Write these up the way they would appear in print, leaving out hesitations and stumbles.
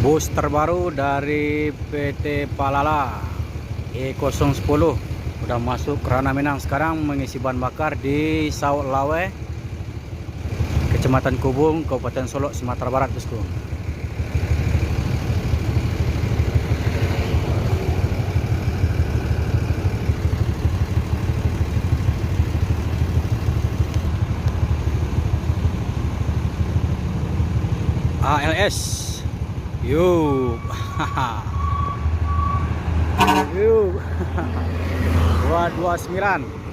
Bus terbaru dari PT Palala E010 udah masuk ke Ranah Minang, sekarang mengisi bahan bakar di Sauk Lawe, Kecamatan Kubung, Kabupaten Solok, Sumatera Barat, bosku. ALS yuk. Yuk. 229.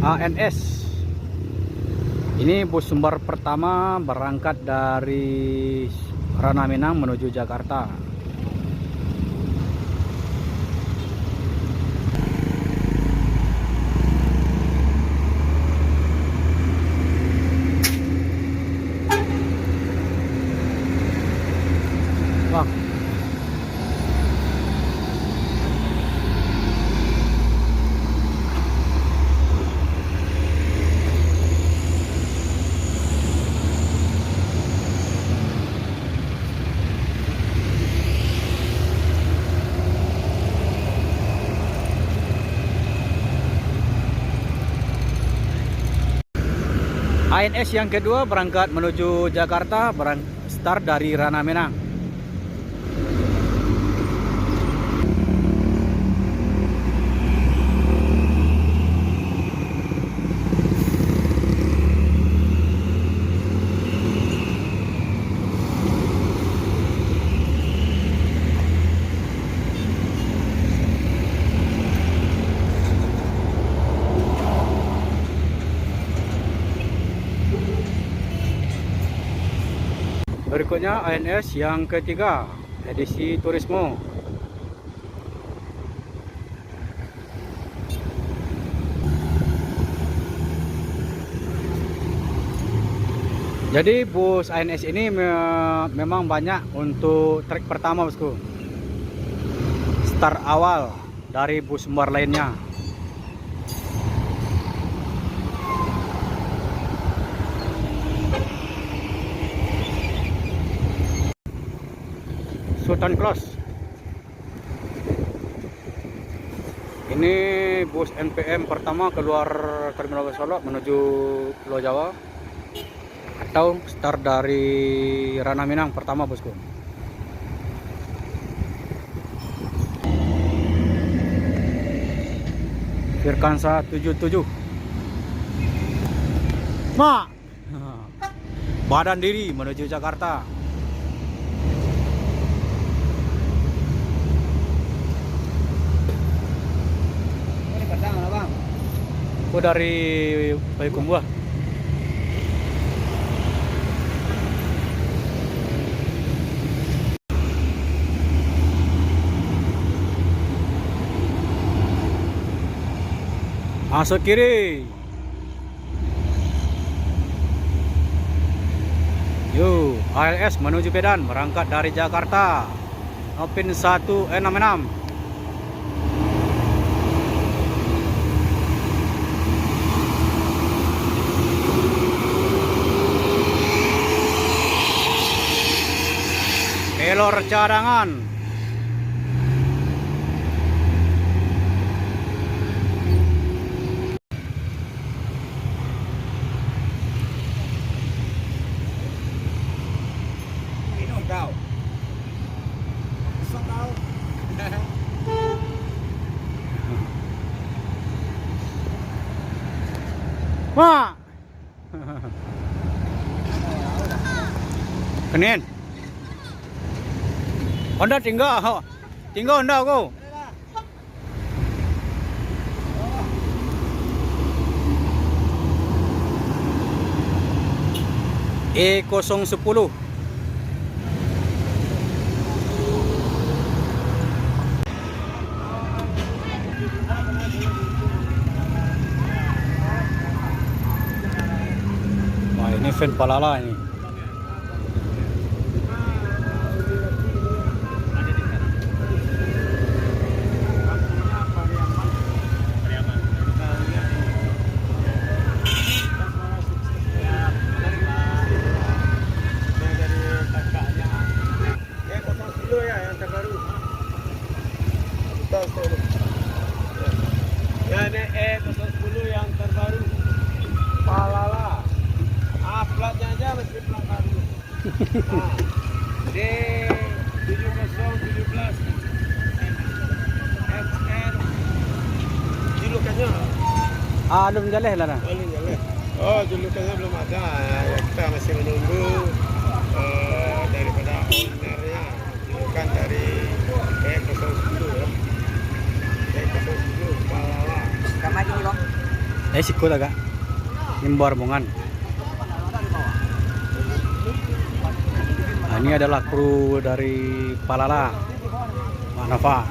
ANS ini bus sumber pertama berangkat dari Ranah Minang menuju Jakarta. Bang, ANS yang kedua berangkat menuju Jakarta, start dari Ranah Minang. Berikutnya ANS yang ketiga, edisi Turismo. Jadi bus ANS ini memang banyak untuk trek pertama, bosku. Start awal dari bus sumber lainnya. Sultan Close. Ini bus NPM pertama keluar Terminal Solok menuju Pulau Jawa, atau start dari Ranah Minang pertama, bosku. Virkansa 77. Mak. Badan Diri menuju Jakarta. Aku dari Payakumbuh. Masuk kiri. Yuk, ALS menuju Medan, berangkat dari Jakarta. Nopin 166. Pelor cadangan. Minum kau. Besok kau. Wah. Kenin. Honda tinggal Honda aku. E010. Wah, ini van Palala ini. Ya, ini E010 yang terbaru. Palala. Platnya aja masih plat baru. Nah, D7017 XR. Julukannya? Belum jalan lah. Belum jalan. Oh, julukannya belum ada. Ya, kita masih menunggu daripada ownernya. Julukan dari E010 ya. E010 Palala. Sikut agak. Nimbar mongan. Nah, ini adalah kru dari Palala, Mak Nafa.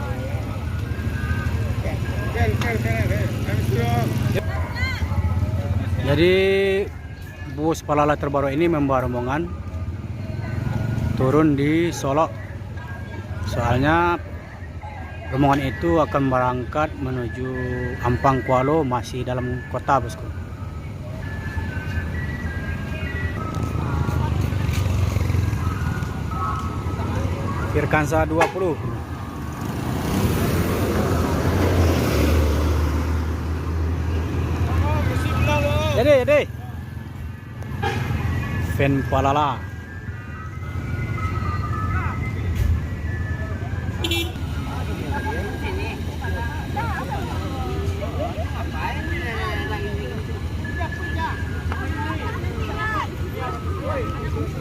Jadi bus Palala terbaru ini membawa rombongan turun di Solok. Soalnya rombongan itu akan berangkat menuju Ampang Kualo, masih dalam kota, bosku. Firkansa 20. Jadi. Van Palala.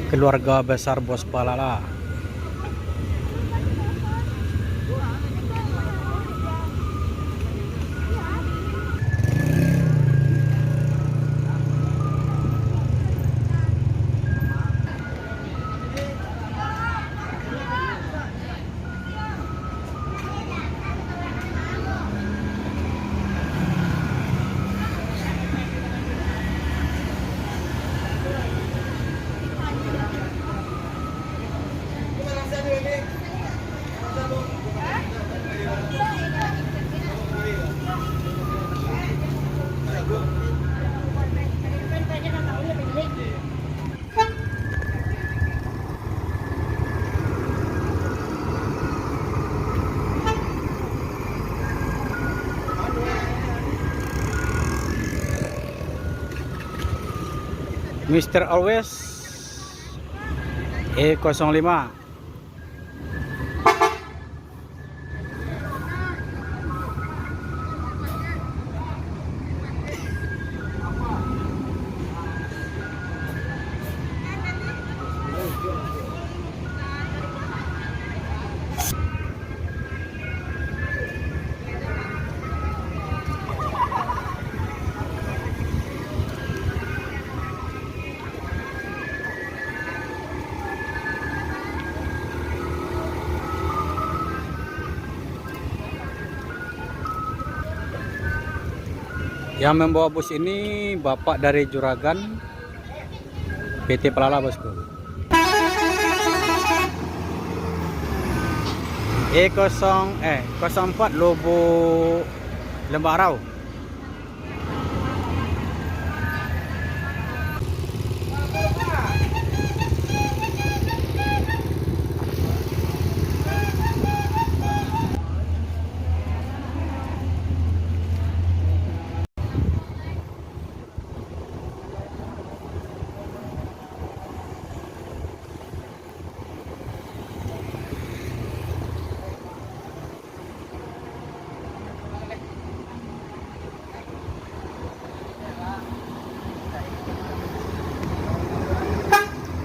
Keluarga besar Bos Palala. Mr. Always E05. Yang membawa bus ini bapak dari Juragan PT Palala, bosku. E04 Lobo Lembah Arau.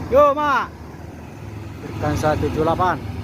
Yo, Mak. Firkansa 78.